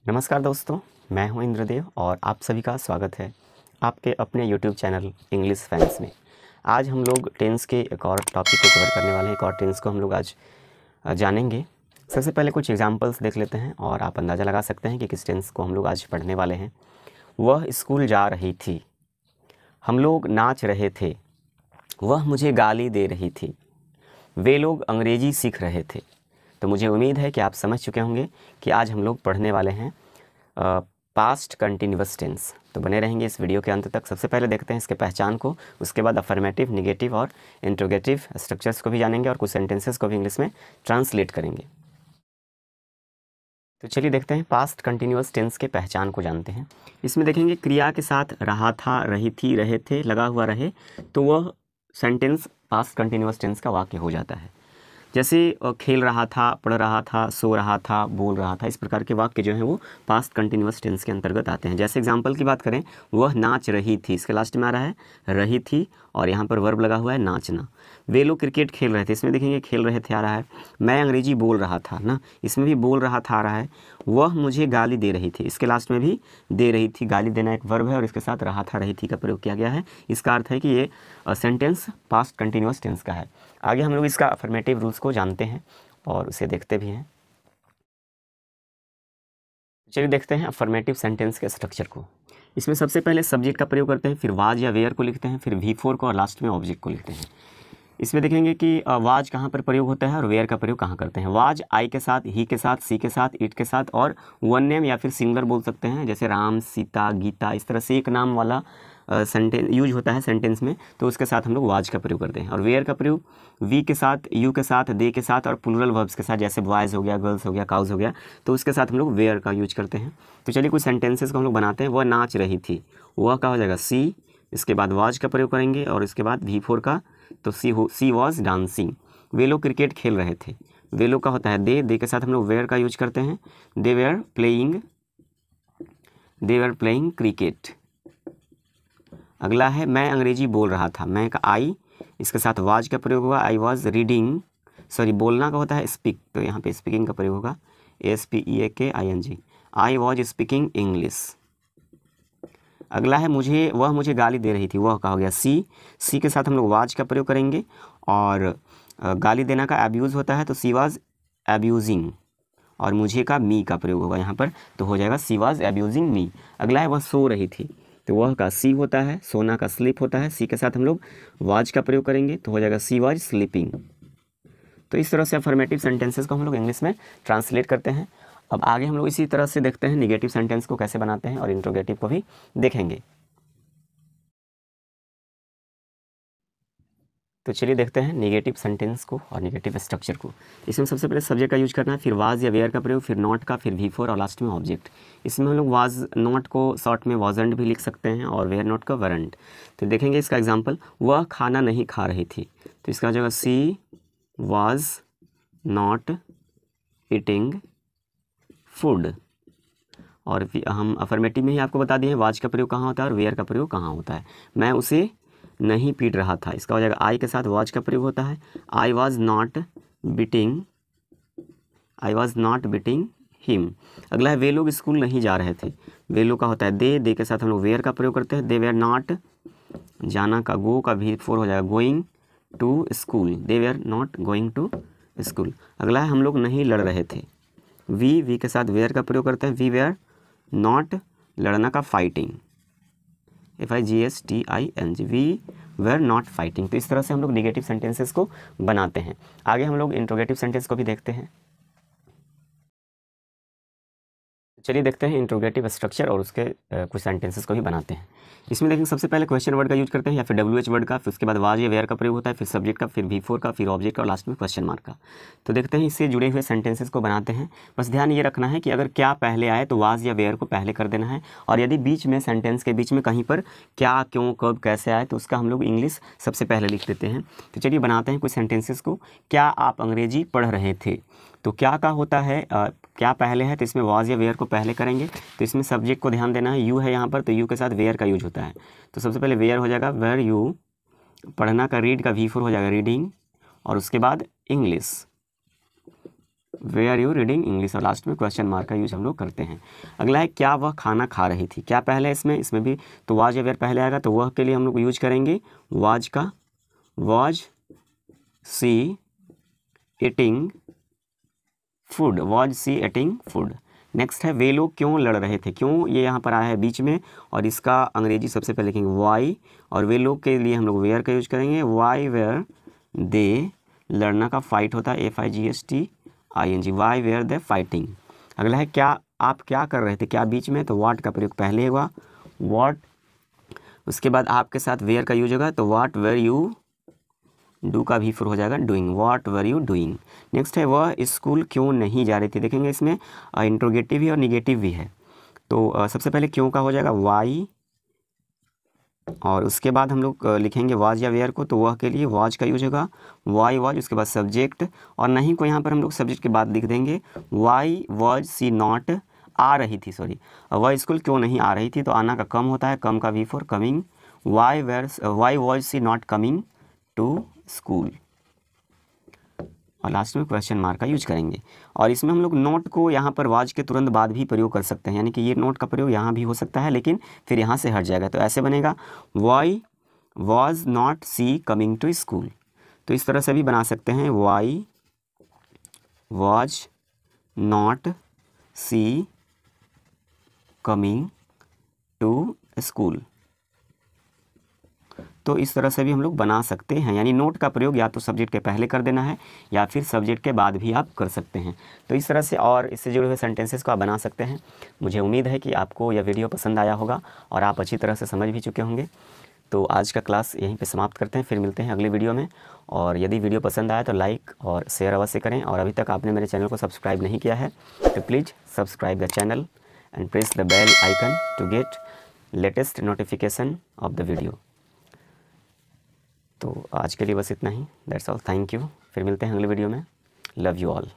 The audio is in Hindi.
नमस्कार दोस्तों, मैं हूं इंद्रदेव और आप सभी का स्वागत है आपके अपने YouTube चैनल इंग्लिश फैंस में। आज हम लोग टेंस के एक और टॉपिक को कवर करने वाले हैं। एक और टेंस को हम लोग आज जानेंगे। सबसे पहले कुछ एग्जांपल्स देख लेते हैं और आप अंदाज़ा लगा सकते हैं कि किस टेंस को हम लोग आज पढ़ने वाले हैं। वह स्कूल जा रही थी, हम लोग नाच रहे थे, वह मुझे गाली दे रही थी, वे लोग अंग्रेजी सीख रहे थे। तो मुझे उम्मीद है कि आप समझ चुके होंगे कि आज हम लोग पढ़ने वाले हैं पास्ट कंटिन्यूअस टेंस। तो बने रहेंगे इस वीडियो के अंत तक। सबसे पहले देखते हैं इसके पहचान को, उसके बाद अफर्मेटिव, निगेटिव और इंट्रोगेटिव स्ट्रक्चर्स को भी जानेंगे और कुछ सेंटेंसेस को भी इंग्लिश में ट्रांसलेट करेंगे। तो चलिए देखते हैं पास्ट कंटिन्यूअस टेंस के पहचान को जानते हैं। इसमें देखेंगे क्रिया के साथ रहा था, रही थी, रहे थे लगा हुआ रहे तो वह सेंटेंस पास्ट कंटिन्यूअस टेंस का वाक्य हो जाता है। जैसे खेल रहा था, पढ़ रहा था, सो रहा था, बोल रहा था, इस प्रकार के वाक्य जो हैं वो पास्ट कंटिन्यूअस टेंस के अंतर्गत आते हैं। जैसे एग्जांपल की बात करें, वह नाच रही थी, इसके लास्ट में आ रहा है रही थी और यहाँ पर वर्ब लगा हुआ है नाचना। वे लोग क्रिकेट खेल रहे थे, इसमें देखेंगे खेल रहे थे आ रहा है। मैं अंग्रेजी बोल रहा था ना, इसमें भी बोल रहा था आ रहा है। वह मुझे गाली दे रही थी, इसके लास्ट में भी दे रही थी, गाली देना एक वर्ब है और इसके साथ रहा था, रही थी का प्रयोग किया गया है। इसका अर्थ है कि ये सेंटेंस पास्ट कंटिन्यूअस टेंस का है। आगे हम लोग इसका अफर्मेटिव रूल्स को जानते हैं और उसे देखते भी हैं। चलिए देखते हैं अफर्मेटिव सेंटेंस के स्ट्रक्चर को। इसमें सबसे पहले सब्जेक्ट का प्रयोग करते हैं, फिर वाज या वेयर को लिखते हैं, फिर V4 को और लास्ट में ऑब्जेक्ट को लिखते हैं। इसमें देखेंगे कि वाज कहाँ पर प्रयोग होता है और वेयर का प्रयोग कहाँ करते हैं। वाज आई के साथ, ही के साथ, सी के साथ, इट के साथ और वन नेम या फिर सिंगुलर बोल सकते हैं, जैसे राम, सीता, गीता, इस तरह से एक नाम वाला सेंटेंस यूज होता है सेंटेंस में, तो उसके साथ हम लोग वाज का प्रयोग करते हैं। और वेयर का प्रयोग वी के साथ, यू के साथ, दे के साथ और प्लूरल वर्ब्स के साथ, जैसे बॉयज़ हो गया, गर्ल्स हो गया, काउज हो गया, तो उसके साथ हम लोग वेयर का यूज करते हैं। तो चलिए कुछ सेंटेंसेस को हम लोग बनाते हैं। वह नाच रही थी, वह का हो जाएगा सी, इसके बाद वाज का प्रयोग करेंगे और इसके बाद V4 का, तो सी वॉज डांसिंग। वे लोग क्रिकेट खेल रहे थे, वे लोग का होता है दे के साथ हम लोग वेयर का यूज करते हैं। दे वेयर प्लेइंग क्रिकेट। अगला है मैं अंग्रेजी बोल रहा था, मैं का आई, इसके साथ वाज का प्रयोग होगा। आई वॉज रीडिंग, सॉरी बोलना का होता है स्पीक, तो यहाँ पे स्पीकिंग का प्रयोग होगा, SPEAKING। I was speaking English. अगला है वह मुझे गाली दे रही थी, वह का हो गया सी के साथ हम लोग वाज का प्रयोग करेंगे और गाली देना का एब्यूज़ होता है, तो सी वाज एब्यूजिंग और मुझे का मी का प्रयोग होगा यहाँ पर, तो हो जाएगा सी वाज एब्यूजिंग मी। अगला है वह सो रही थी, तो वह का सी होता है, सोना का स्लीप होता है, सी के साथ हम लोग वाज का प्रयोग करेंगे तो हो जाएगा सी वाज स्लीपिंग। तो इस तरह से अफर्मेटिव सेंटेंसेस को हम लोग इंग्लिश में ट्रांसलेट करते हैं। अब आगे हम लोग इसी तरह से देखते हैं निगेटिव सेंटेंस को कैसे बनाते हैं और इंट्रोगेटिव को भी देखेंगे। तो चलिए देखते हैं नेगेटिव सेंटेंस को और नेगेटिव स्ट्रक्चर को। इसमें सबसे पहले सब्जेक्ट का यूज करना है, फिर वाज या वेयर का प्रयोग, फिर नॉट का, फिर V4 और लास्ट में ऑब्जेक्ट। इसमें हम लोग वाज नॉट को शॉर्ट में वाजंट भी लिख सकते हैं और वेयर नॉट का वरंट। तो देखेंगे इसका एग्जाम्पल, वह खाना नहीं खा रही थी, तो इसका जगह she was not eating food. और हम अफर्मेटिव में ही आपको बता दिए वाज का प्रयोग कहाँ होता है और वेयर का प्रयोग कहाँ होता है। मैं उसे नहीं पीट रहा था, इसका हो जाएगा आई के साथ वाज का प्रयोग होता है। I was not beating him. अगला है वे लोग स्कूल नहीं जा रहे थे, वे लोग का होता है दे के साथ हम लोग वेयर का प्रयोग करते हैं। दे वेयर नॉट, जाना का गो का V4 हो जाएगा going to school, they were not going to school. अगला है हम लोग नहीं लड़ रहे थे, वी के साथ वेयर का प्रयोग करते हैं। वी वेयर नॉट, लड़ना का fighting, FIGHTING, we were not fighting. तो इस तरह से हम लोग निगेटिव सेंटेंसेस को बनाते हैं। आगे हम लोग इंट्रोगेटिव सेंटेंस को भी देखते हैं। चलिए देखते हैं इंट्रोगेटिव स्ट्रक्चर और उसके कुछ सेंटेंसेस को भी बनाते हैं। इसमें देखेंगे सबसे पहले क्वेश्चन वर्ड का यूज करते हैं या फिर WH वर्ड का, फिर उसके बाद वाज या वेयर का प्रयोग होता है, फिर सब्जेक्ट का, फिर V4 का, फिर ऑब्जेक्ट का और लास्ट में क्वेश्चन मार्क का। तो देखते हैं इससे जुड़े हुए सेंटेंसेस को बनाते हैं। बस ध्यान ये रखना है कि अगर क्या पहले आए तो वाज या वेयर को पहले कर देना है, और यदि बीच में सेंटेंस के बीच में कहीं पर क्या, क्यों, कब, कैसे आए तो उसका हम लोग इंग्लिश सबसे पहले लिख देते हैं। तो चलिए बनाते हैं कुछ सेंटेंसेस को। क्या आप अंग्रेजी पढ़ रहे थे, तो क्या का होता है क्या पहले है तो इसमें वाज या वेयर को पहले करेंगे। तो इसमें सब्जेक्ट को ध्यान देना है, यू है यहाँ पर, तो यू के साथ वेयर का यूज होता है। तो सबसे पहले वेयर हो जाएगा वेयर यू, पढ़ना का रीड का V4 हो जाएगा रीडिंग और उसके बाद English. Where are you reading English, और लास्ट में क्वेश्चन मार्क का यूज हम लोग करते हैं। अगला है क्या वह खाना खा रही थी। क्या पहले है इसमें भी तो वाज या वेयर पहले आएगा, तो वह के लिए हम लोग यूज करेंगे वाज का, was she eating food, was she eating food. Next है वे लोग क्यों लड़ रहे थे। क्यों ये यहाँ पर आया है बीच में, और इसका अंग्रेजी सबसे पहले लिखेंगे वाई, और वे लोग के लिए हम लोग वेयर का यूज करेंगे वाई वेयर दे, लड़ना का फाइट होता है FIGHT ING, why were they fighting. अगला है क्या आप क्या कर रहे थे। क्या बीच में, तो वाट का प्रयोग पहले होगा वाट, उसके बाद आपके साथ वेयर का यूज होगा, तो वाट वेयर यू, डू का भी फिर हो जाएगा doing, what were you doing. Next है वह स्कूल क्यों नहीं जा रही थी। देखेंगे इसमें इंट्रोगेटिव भी और निगेटिव भी है, तो सबसे पहले क्यों का हो जाएगा वाई, और उसके बाद हम लोग लिखेंगे वाज या वेयर को, तो वह के लिए वाज का यूज होगा वाई वाज, उसके बाद सब्जेक्ट, और नहीं को यहाँ पर हम लोग सब्जेक्ट के बाद लिख देंगे वाई वाज सी नॉट आ रही थी, सॉरी वह स्कूल क्यों नहीं आ रही थी, तो आना का कम होता है, कम का V for coming, why was she not coming to school, और लास्ट में क्वेश्चन मार्क का यूज करेंगे। और इसमें हम लोग नोट को यहाँ पर वाज के तुरंत बाद भी प्रयोग कर सकते हैं, यानी कि ये नोट का प्रयोग यहाँ भी हो सकता है, लेकिन फिर यहाँ से हट जाएगा, तो ऐसे बनेगा why was not she coming to school. तो इस तरह से भी बना सकते हैं why was not she coming to school. तो इस तरह से भी हम लोग बना सकते हैं, यानी नोट का प्रयोग या तो सब्जेक्ट के पहले कर देना है या फिर सब्जेक्ट के बाद भी आप कर सकते हैं। तो इस तरह से और इससे जुड़े हुए सेंटेंसेस को आप बना सकते हैं। मुझे उम्मीद है कि आपको यह वीडियो पसंद आया होगा और आप अच्छी तरह से समझ भी चुके होंगे। तो आज का क्लास यहीं पे समाप्त करते हैं, फिर मिलते हैं अगले वीडियो में। और यदि वीडियो पसंद आया तो लाइक और शेयर अवश्य करें, और अभी तक आपने मेरे चैनल को सब्सक्राइब नहीं किया है तो please subscribe the channel and press the bell icon to get latest notification of the video. तो आज के लिए बस इतना ही, दैट्स ऑल, थैंक यू। फिर मिलते हैं अगले वीडियो में। Love you all.